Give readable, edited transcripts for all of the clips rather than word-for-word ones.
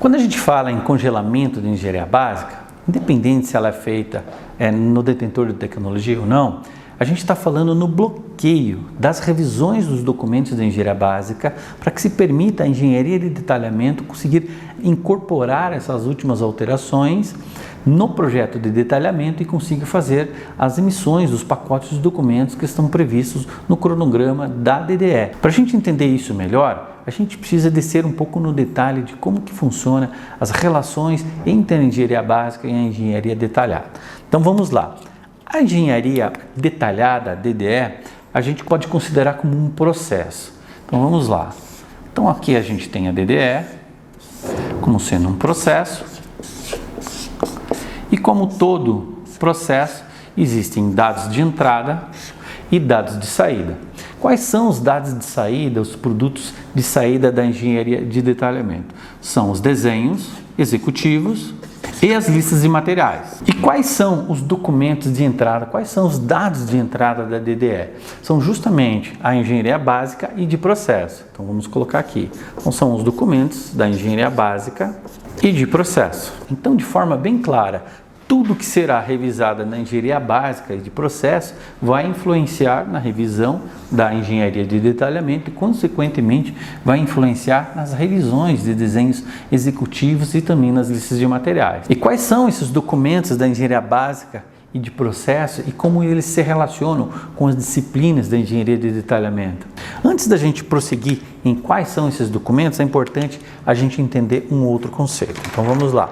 Quando a gente fala em congelamento de engenharia básica, independente se ela é feita no detentor de tecnologia ou não, a gente está falando no bloqueio das revisões dos documentos de engenharia básica para que se permita a engenharia de detalhamento conseguir incorporar essas últimas alterações no projeto de detalhamento e consiga fazer as emissões dos pacotes de documentos que estão previstos no cronograma da DDE. Para a gente entender isso melhor, a gente precisa descer um pouco no detalhe de como que funciona as relações entre a engenharia básica e a engenharia detalhada. Então vamos lá. A engenharia detalhada, a DDE, a gente pode considerar como um processo. Então vamos lá. Então aqui a gente tem a DDE como sendo um processo. E como todo processo, existem dados de entrada e dados de saída. Quais são os dados de saída, os produtos de saída da engenharia de detalhamento? São os desenhos executivos e as listas de materiais. E quais são os documentos de entrada, quais são os dados de entrada da DDE? São justamente a engenharia básica e de processo. Então vamos colocar aqui. Então são os documentos da engenharia básica e de processo. Então, de forma bem clara, tudo que será revisado na engenharia básica e de processo vai influenciar na revisão da engenharia de detalhamento e, consequentemente, vai influenciar nas revisões de desenhos executivos e também nas listas de materiais. E quais são esses documentos da engenharia básica e de processo e como eles se relacionam com as disciplinas da engenharia de detalhamento? Antes da gente prosseguir em quais são esses documentos, é importante a gente entender um outro conceito. Então vamos lá.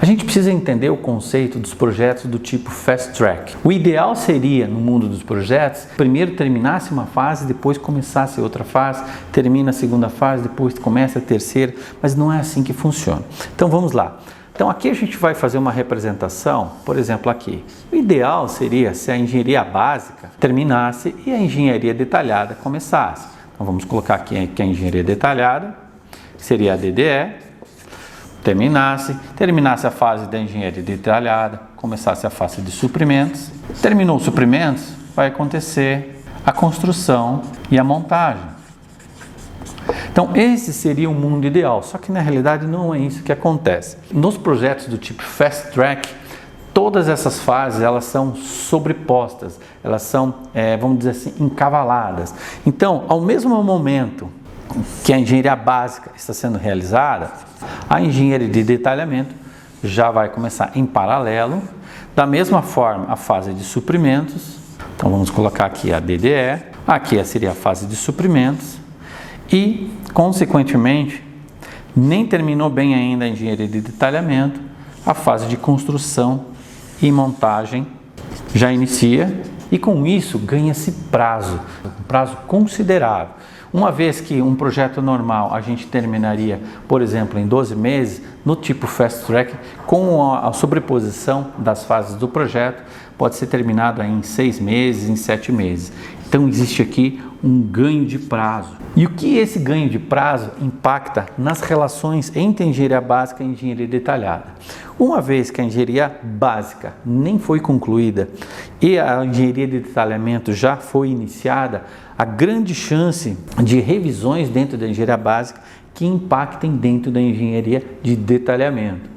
A gente precisa entender o conceito dos projetos do tipo Fast Track. O ideal seria, no mundo dos projetos, primeiro terminasse uma fase, depois começasse outra fase, termina a segunda fase, depois começa a terceira, mas não é assim que funciona. Então vamos lá. Então aqui a gente vai fazer uma representação, por exemplo aqui. O ideal seria se a engenharia básica terminasse e a engenharia detalhada começasse. Então vamos colocar aqui que a engenharia detalhada seria a DDE, terminasse a fase da engenharia detalhada, começasse a fase de suprimentos. Terminou os suprimentos, vai acontecer a construção e a montagem. Então esse seria o mundo ideal, só que na realidade não é isso que acontece. Nos projetos do tipo Fast Track, todas essas fases elas são sobrepostas, elas são, vamos dizer assim, encavaladas. Então, ao mesmo momento que a engenharia básica está sendo realizada, a engenharia de detalhamento já vai começar em paralelo. Da mesma forma, a fase de suprimentos. Então vamos colocar aqui a DDE, aqui seria a fase de suprimentos e, consequentemente, nem terminou bem ainda a engenharia de detalhamento, a fase de construção e montagem já inicia e com isso ganha-se prazo, um prazo considerável. Uma vez que um projeto normal a gente terminaria, por exemplo, em 12 meses, no tipo Fast Track, com a sobreposição das fases do projeto, pode ser terminado em 6 meses, em 7 meses. Então existe aqui um ganho de prazo. E o que esse ganho de prazo impacta nas relações entre a engenharia básica e a engenharia detalhada? Uma vez que a engenharia básica nem foi concluída e a engenharia de detalhamento já foi iniciada, há grande chance de revisões dentro da engenharia básica que impactem dentro da engenharia de detalhamento.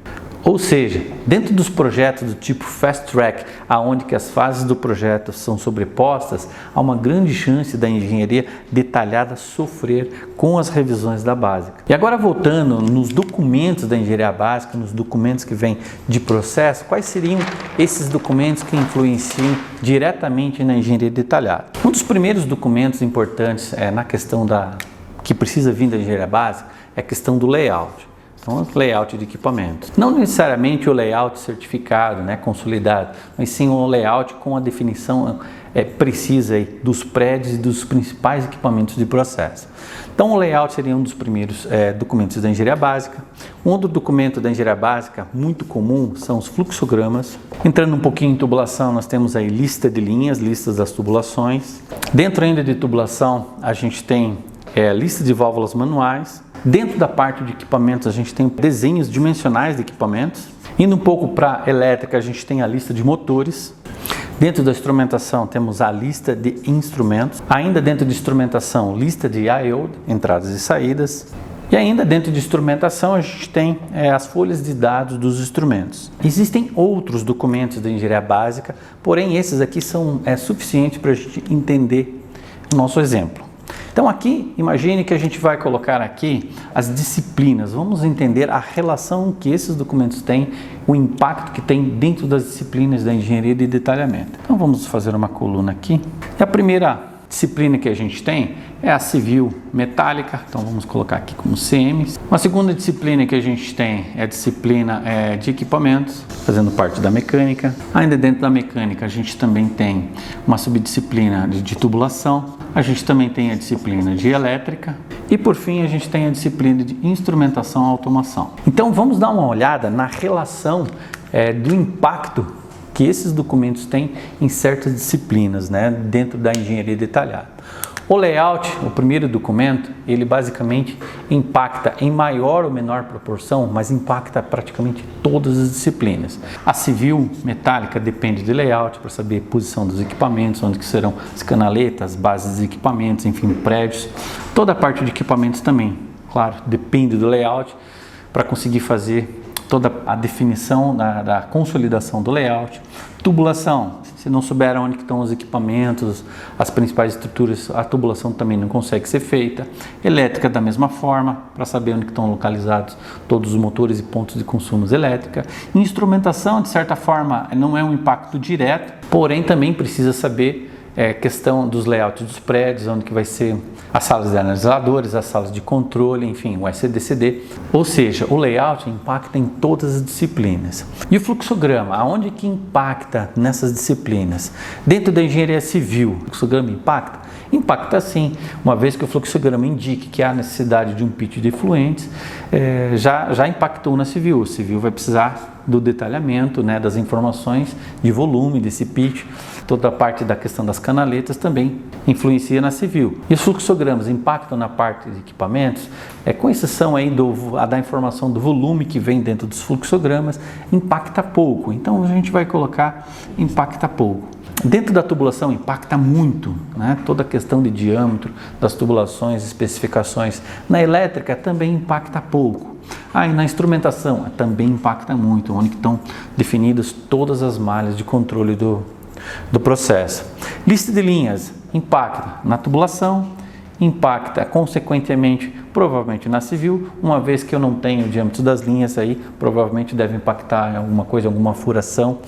Ou seja, dentro dos projetos do tipo Fast Track, aonde que as fases do projeto são sobrepostas, há uma grande chance da engenharia detalhada sofrer com as revisões da básica. E agora voltando nos documentos da engenharia básica, nos documentos que vêm de processo, quais seriam esses documentos que influenciam diretamente na engenharia detalhada? Um dos primeiros documentos importantes na questão que precisa vir da engenharia básica é a questão do layout. Então, layout de equipamento. Não necessariamente o layout certificado, consolidado, mas sim o layout com a definição precisa aí dos prédios e dos principais equipamentos de processo. Então, o layout seria um dos primeiros documentos da engenharia básica. Um outro documento da engenharia básica muito comum são os fluxogramas. Entrando um pouquinho em tubulação, nós temos aí lista de linhas, listas das tubulações. Dentro ainda de tubulação, a gente tem lista de válvulas manuais. Dentro da parte de equipamentos, a gente tem desenhos dimensionais de equipamentos. Indo um pouco para a elétrica, a gente tem a lista de motores. Dentro da instrumentação, temos a lista de instrumentos. Ainda dentro de instrumentação, lista de I/O, entradas e saídas. E ainda dentro de instrumentação a gente tem as folhas de dados dos instrumentos. Existem outros documentos da engenharia básica, porém esses aqui são suficientes para a gente entender o nosso exemplo. Então aqui, imagine que a gente vai colocar aqui as disciplinas. Vamos entender a relação que esses documentos têm, o impacto que tem dentro das disciplinas da engenharia de detalhamento. Então vamos fazer uma coluna aqui. E a primeira disciplina que a gente tem é a civil metálica, então vamos colocar aqui como CM. Uma segunda disciplina que a gente tem é a disciplina de equipamentos, fazendo parte da mecânica. Ainda dentro da mecânica a gente também tem uma subdisciplina de tubulação, a gente também tem a disciplina de elétrica e por fim a gente tem a disciplina de instrumentação e automação. Então vamos dar uma olhada na relação do impacto que esses documentos têm em certas disciplinas, dentro da engenharia detalhada. O layout, o primeiro documento, ele basicamente impacta em maior ou menor proporção, mas impacta praticamente todas as disciplinas. A civil metálica depende de layout para saber a posição dos equipamentos, onde que serão as canaletas, bases dos equipamentos, enfim, prédios. Toda a parte de equipamentos também, claro, depende do layout para conseguir fazer toda a definição da consolidação do layout. Tubulação, se não souber onde estão os equipamentos, as principais estruturas, a tubulação também não consegue ser feita. Elétrica da mesma forma, para saber onde estão localizados todos os motores e pontos de consumos elétrica. Instrumentação, de certa forma, não é um impacto direto, porém também precisa saber questão dos layouts dos prédios, onde que vai ser as salas de analisadores, as salas de controle, enfim, o SDCD. Ou seja, o layout impacta em todas as disciplinas. E o fluxograma, aonde que impacta nessas disciplinas? Dentro da engenharia civil, o fluxograma impacta? Impacta sim, uma vez que o fluxograma indique que há necessidade de um pitch de efluentes, já impactou na civil. O civil vai precisar do detalhamento, das informações de volume desse pitch. Toda a parte da questão das canaletas também influencia na civil. E os fluxogramas impactam na parte de equipamentos, com exceção aí da informação do volume que vem dentro dos fluxogramas, impacta pouco. Então a gente vai colocar impacta pouco. Dentro da tubulação impacta muito, toda a questão de diâmetro das tubulações, especificações. Na elétrica também impacta pouco. E na instrumentação também impacta muito, onde estão definidas todas as malhas de controle do processo. Lista de linhas impacta na tubulação, impacta consequentemente provavelmente na civil, uma vez que eu não tenho o diâmetro das linhas aí, provavelmente deve impactar em alguma coisa, alguma furação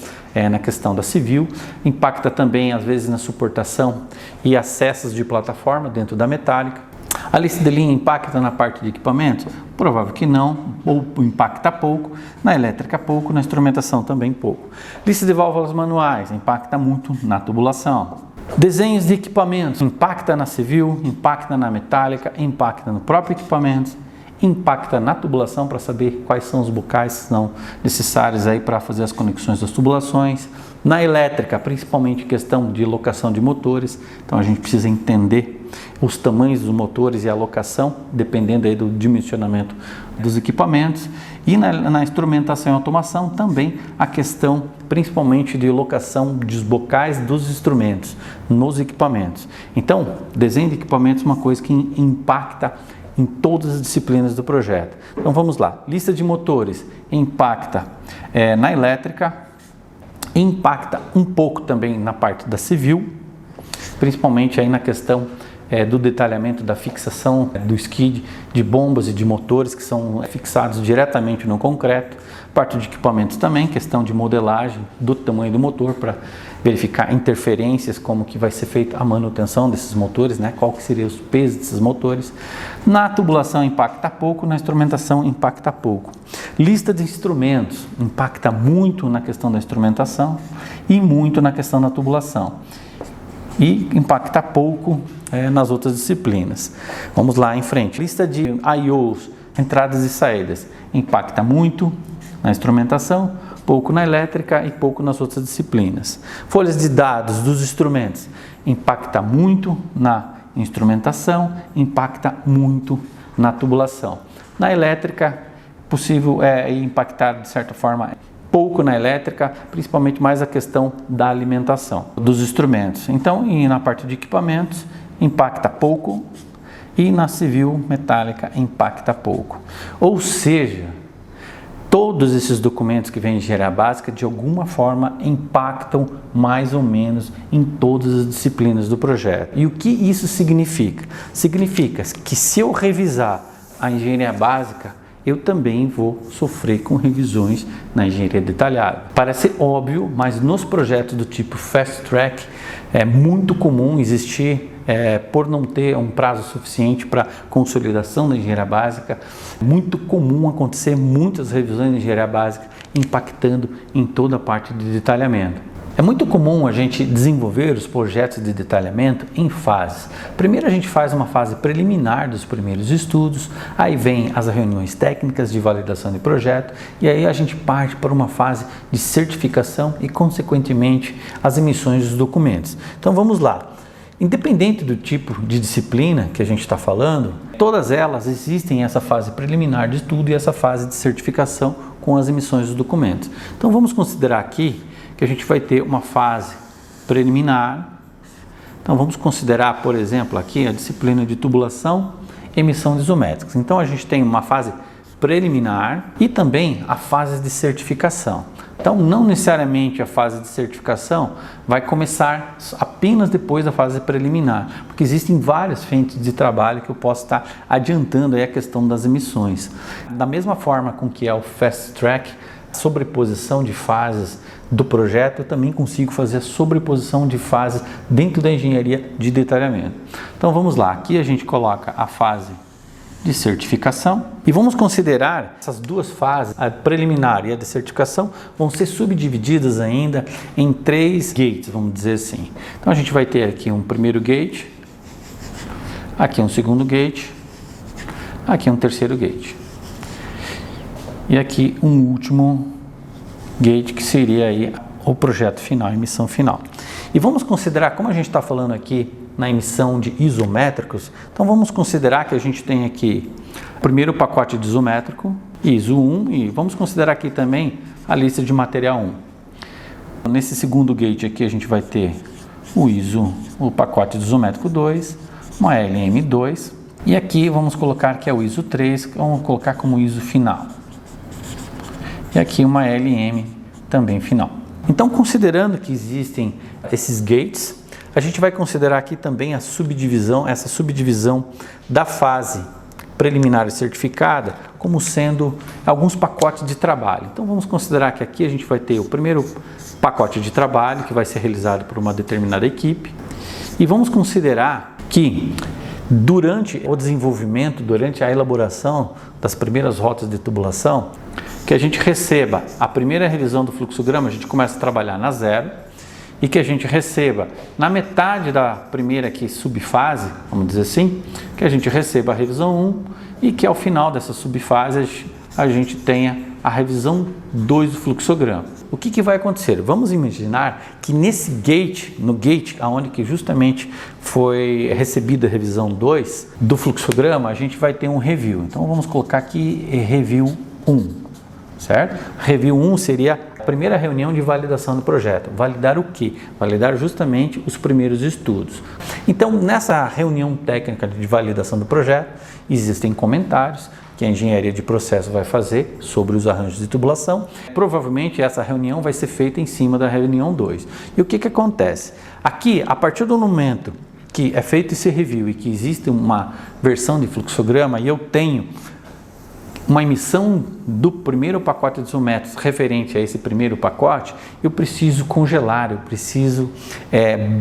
na questão da civil. Impacta também às vezes na suportação e acessos de plataforma dentro da metálica. A lista de linha impacta na parte de equipamentos? Provável que não, ou impacta pouco. Na elétrica pouco, na instrumentação também pouco. Lista de válvulas manuais impacta muito na tubulação. Desenhos de equipamentos impacta na civil, impacta na metálica, impacta no próprio equipamento, impacta na tubulação para saber quais são os bocais que são necessários aí para fazer as conexões das tubulações. Na elétrica, principalmente questão de locação de motores, então a gente precisa entender os tamanhos dos motores e a locação, dependendo aí do dimensionamento dos equipamentos. E na instrumentação e automação também a questão principalmente de locação dos bocais dos instrumentos nos equipamentos. Então, desenho de equipamentos é uma coisa que impacta em todas as disciplinas do projeto. Então vamos lá, lista de motores impacta na elétrica, impacta um pouco também na parte da civil, principalmente aí na questão do detalhamento da fixação do skid de bombas e de motores que são fixados diretamente no concreto. Parte de equipamentos também, questão de modelagem do tamanho do motor para verificar interferências, como que vai ser feita a manutenção desses motores, qual que seria os pesos desses motores. Na tubulação impacta pouco, na instrumentação impacta pouco. Lista de instrumentos impacta muito na questão da instrumentação e muito na questão da tubulação. E impacta pouco nas outras disciplinas. Vamos lá em frente. Lista de I/Os, entradas e saídas, impacta muito na instrumentação, pouco na elétrica e pouco nas outras disciplinas. Folhas de dados dos instrumentos, impacta muito na instrumentação, impacta muito na tubulação. Na elétrica, possível impactar de certa forma pouco na elétrica, principalmente mais a questão da alimentação dos instrumentos. Então, e na parte de equipamentos, impacta pouco e na civil metálica impacta pouco. Ou seja, todos esses documentos que vêm de engenharia básica de alguma forma impactam mais ou menos em todas as disciplinas do projeto. E o que isso significa? Significa que se eu revisar a engenharia básica, eu também vou sofrer com revisões na engenharia detalhada. Parece óbvio, mas nos projetos do tipo Fast Track é muito comum existir, por não ter um prazo suficiente para consolidação da engenharia básica, muito comum acontecer muitas revisões de engenharia básica impactando em toda a parte de detalhamento. É muito comum a gente desenvolver os projetos de detalhamento em fases. Primeiro a gente faz uma fase preliminar dos primeiros estudos, aí vem as reuniões técnicas de validação de projeto e aí a gente parte para uma fase de certificação e, consequentemente, as emissões dos documentos. Então vamos lá. Independente do tipo de disciplina que a gente está falando, todas elas existem essa fase preliminar de estudo e essa fase de certificação com as emissões dos documentos. Então vamos considerar aqui que a gente vai ter uma fase preliminar. Então vamos considerar, por exemplo, aqui a disciplina de tubulação e emissão de isométricos. Então a gente tem uma fase preliminar e também a fase de certificação. Então não necessariamente a fase de certificação vai começar apenas depois da fase preliminar, porque existem várias frentes de trabalho que eu posso estar adiantando aí a questão das emissões. Da mesma forma com que é o Fast Track, sobreposição de fases do projeto, eu também consigo fazer a sobreposição de fases dentro da engenharia de detalhamento. Então vamos lá, aqui a gente coloca a fase de certificação e vamos considerar essas duas fases, a preliminar e a de certificação, vão ser subdivididas ainda em 3 gates, vamos dizer assim. Então a gente vai ter aqui um primeiro gate, aqui um segundo gate, aqui um terceiro gate. E aqui um último gate que seria aí o projeto final, a emissão final. E vamos considerar, como a gente está falando aqui na emissão de isométricos, então vamos considerar que a gente tem aqui o primeiro pacote de isométrico, ISO 1, e vamos considerar aqui também a lista de material 1. Nesse segundo gate aqui a gente vai ter o ISO, o pacote de isométrico 2, uma LM2, e aqui vamos colocar que é o ISO 3, vamos colocar como ISO final. E aqui uma LM também final. Então, considerando que existem esses gates, a gente vai considerar aqui também a subdivisão, essa subdivisão da fase preliminar e certificada como sendo alguns pacotes de trabalho. Então, vamos considerar que aqui a gente vai ter o primeiro pacote de trabalho que vai ser realizado por uma determinada equipe e vamos considerar que durante o desenvolvimento, durante a elaboração das primeiras rotas de tubulação, que a gente receba a primeira revisão do fluxograma, a gente começa a trabalhar na 0, e que a gente receba na metade da primeira aqui, subfase, vamos dizer assim, que a gente receba a revisão 1 e que ao final dessa subfase a gente tenha a revisão 2 do fluxograma. O que vai acontecer? Vamos imaginar que nesse gate, no gate onde que justamente foi recebida a revisão 2 do fluxograma, a gente vai ter um review. Então vamos colocar aqui review 1. Certo? Review 1 seria a primeira reunião de validação do projeto. Validar o quê? Validar justamente os primeiros estudos. Então, nessa reunião técnica de validação do projeto, existem comentários que a engenharia de processo vai fazer sobre os arranjos de tubulação. Provavelmente essa reunião vai ser feita em cima da reunião 2. E o que acontece? Aqui, a partir do momento que é feito esse review e que existe uma versão de fluxograma e eu tenho uma emissão do primeiro pacote de isométricos referente a esse primeiro pacote, eu preciso congelar, eu preciso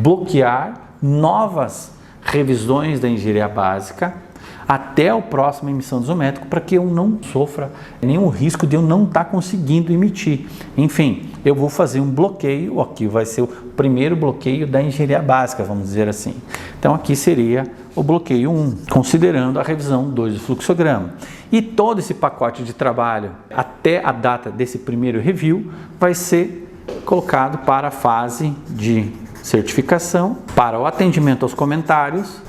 bloquear novas revisões da engenharia básica até a próxima emissão de isométrico para que eu não sofra nenhum risco de eu não estar conseguindo emitir. Enfim, eu vou fazer um bloqueio, aqui vai ser o primeiro bloqueio da engenharia básica, vamos dizer assim. Então aqui seria o bloqueio 1, considerando a revisão 2 do fluxograma. E todo esse pacote de trabalho, até a data desse primeiro review, vai ser colocado para a fase de certificação, para o atendimento aos comentários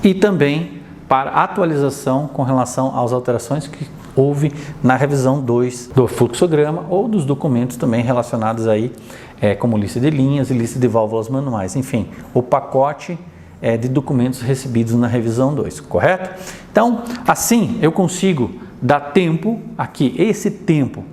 e também para atualização com relação às alterações que houve na revisão 2 do fluxograma ou dos documentos também relacionados aí, como lista de linhas e lista de válvulas manuais. Enfim, o pacote de documentos recebidos na revisão 2, correto? Então, assim eu consigo dar tempo aqui. Esse tempo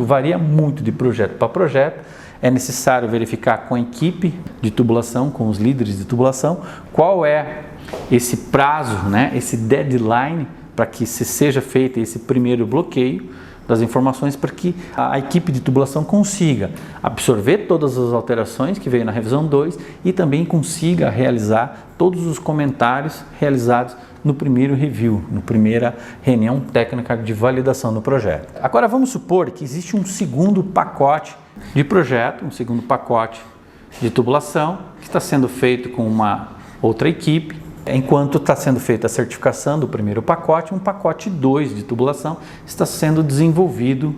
varia muito de projeto para projeto. É necessário verificar com a equipe de tubulação, com os líderes de tubulação, qual é esse prazo, esse deadline para que seja feito esse primeiro bloqueio das informações, para que a equipe de tubulação consiga absorver todas as alterações que veio na revisão 2 e também consiga realizar todos os comentários realizados no primeiro review, na primeira reunião técnica de validação do projeto. Agora vamos supor que existe um segundo pacote de projeto, um segundo pacote de tubulação que está sendo feito com uma outra equipe. Enquanto está sendo feita a certificação do primeiro pacote, um pacote 2 de tubulação está sendo desenvolvido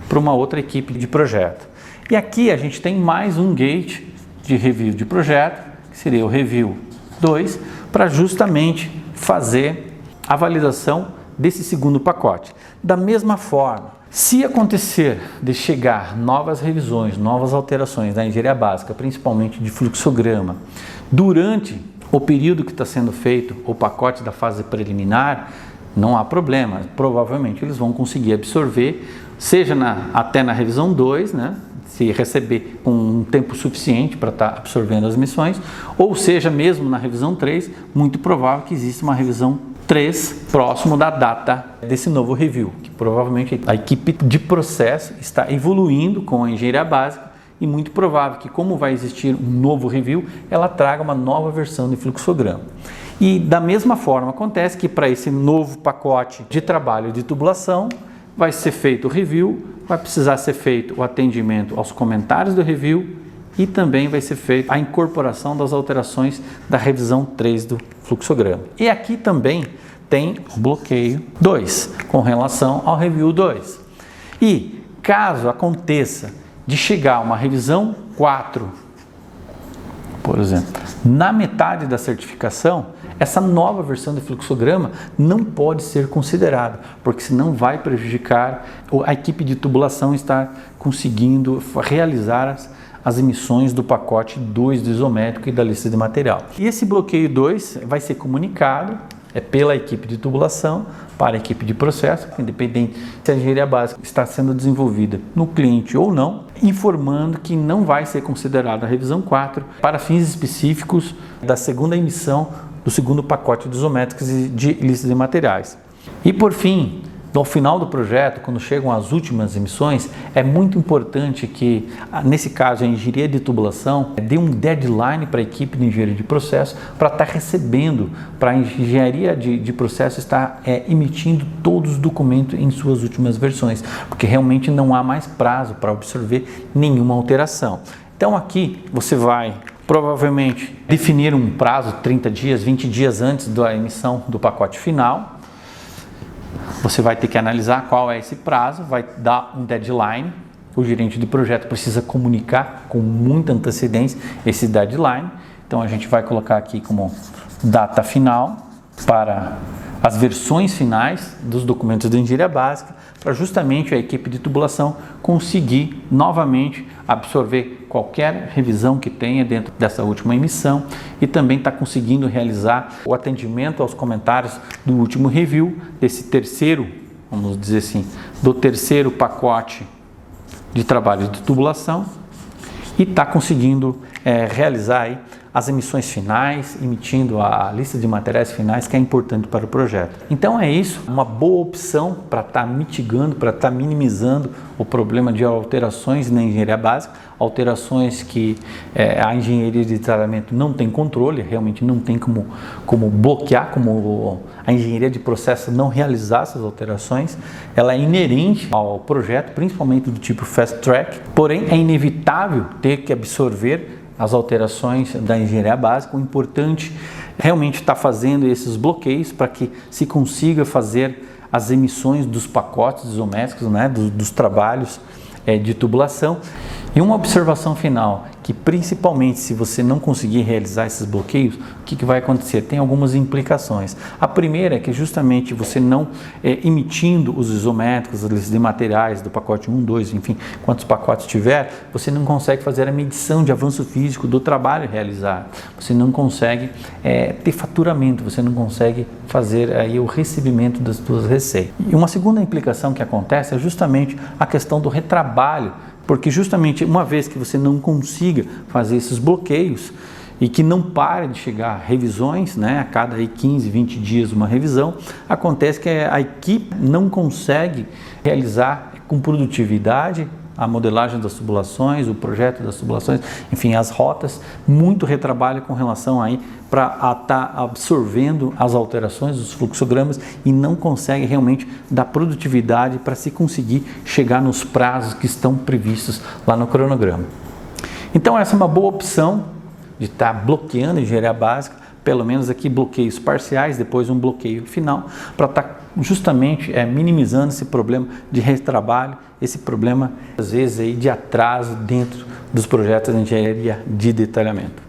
por uma outra equipe de projeto. E aqui a gente tem mais um gate de review de projeto, que seria o review 2, para justamente fazer a validação desse segundo pacote. Da mesma forma, se acontecer de chegar novas revisões, novas alterações da engenharia básica, principalmente de fluxograma, durante o período que está sendo feito o pacote da fase preliminar, não há problema, provavelmente eles vão conseguir absorver, seja até na revisão 2, se receber com um tempo suficiente para estar absorvendo as missões, ou seja mesmo na revisão 3, muito provável que exista uma revisão 3 próximo da data desse novo review, que provavelmente a equipe de processo está evoluindo com a engenharia básica e muito provável que, como vai existir um novo review, ela traga uma nova versão de fluxograma. E da mesma forma acontece que para esse novo pacote de trabalho de tubulação vai ser feito o review, vai precisar ser feito o atendimento aos comentários do review e também vai ser feita a incorporação das alterações da revisão 3 do fluxograma. E aqui também tem o bloqueio 2 com relação ao review 2. E caso aconteça de chegar a uma revisão 4, por exemplo, na metade da certificação, essa nova versão do fluxograma não pode ser considerada, porque senão vai prejudicar a equipe de tubulação estar conseguindo realizar as emissões do pacote 2 do isométrico e da lista de material. E esse bloqueio 2 vai ser comunicado pela equipe de tubulação para a equipe de processo, independente se a engenharia básica está sendo desenvolvida no cliente ou não, informando que não vai ser considerada a revisão 4 para fins específicos da segunda emissão do segundo pacote de isométricos e de lista de materiais. E por fim, no final do projeto, quando chegam as últimas emissões, é muito importante que, nesse caso, a engenharia de tubulação dê um deadline para a equipe de engenharia de processo para estar recebendo, para a engenharia de processo estar emitindo todos os documentos em suas últimas versões, porque realmente não há mais prazo para absorver nenhuma alteração. Então aqui você vai provavelmente definir um prazo 30 dias, 20 dias antes da emissão do pacote final. Você vai ter que analisar qual é esse prazo, vai dar um deadline. O gerente de projeto precisa comunicar com muita antecedência esse deadline. Então a gente vai colocar aqui como data final para as versões finais dos documentos da engenharia básica, para justamente a equipe de tubulação conseguir novamente absorver qualquer revisão que tenha dentro dessa última emissão e também está conseguindo realizar o atendimento aos comentários do último review, desse terceiro, vamos dizer assim, do terceiro pacote de trabalho de tubulação e está conseguindo realizar aí as emissões finais, emitindo a lista de materiais finais que é importante para o projeto. Então é isso, uma boa opção para estar mitigando, para estar minimizando o problema de alterações na engenharia básica, alterações que a engenharia de tratamento não tem controle, realmente não tem como bloquear, como a engenharia de processo não realizar essas alterações. Ela é inerente ao projeto, principalmente do tipo Fast Track, porém é inevitável ter que absorver as alterações da engenharia básica. O importante realmente está fazendo esses bloqueios para que se consiga fazer as emissões dos pacotes isométricos, dos trabalhos de tubulação. E uma observação final, que principalmente se você não conseguir realizar esses bloqueios, o que vai acontecer? Tem algumas implicações. A primeira é que justamente você não emitindo os isométricos, a lista de materiais do pacote 1, 2, enfim, quantos pacotes tiver, você não consegue fazer a medição de avanço físico do trabalho realizado. Você não consegue ter faturamento, você não consegue fazer aí o recebimento das suas receitas. E uma segunda implicação que acontece é justamente a questão do retrabalho, porque justamente uma vez que você não consiga fazer esses bloqueios e que não pare de chegar revisões, né, a cada 15, 20 dias uma revisão, acontece que a equipe não consegue realizar com produtividade a modelagem das tubulações, o projeto das tubulações, enfim, as rotas, muito retrabalho com relação aí para estar absorvendo as alterações dos fluxogramas e não consegue realmente dar produtividade para se conseguir chegar nos prazos que estão previstos lá no cronograma. Então essa é uma boa opção de estar bloqueando a engenharia básica, pelo menos aqui bloqueios parciais, depois um bloqueio final, para estar justamente minimizando esse problema de retrabalho, esse problema às vezes aí de atraso dentro dos projetos de engenharia de detalhamento.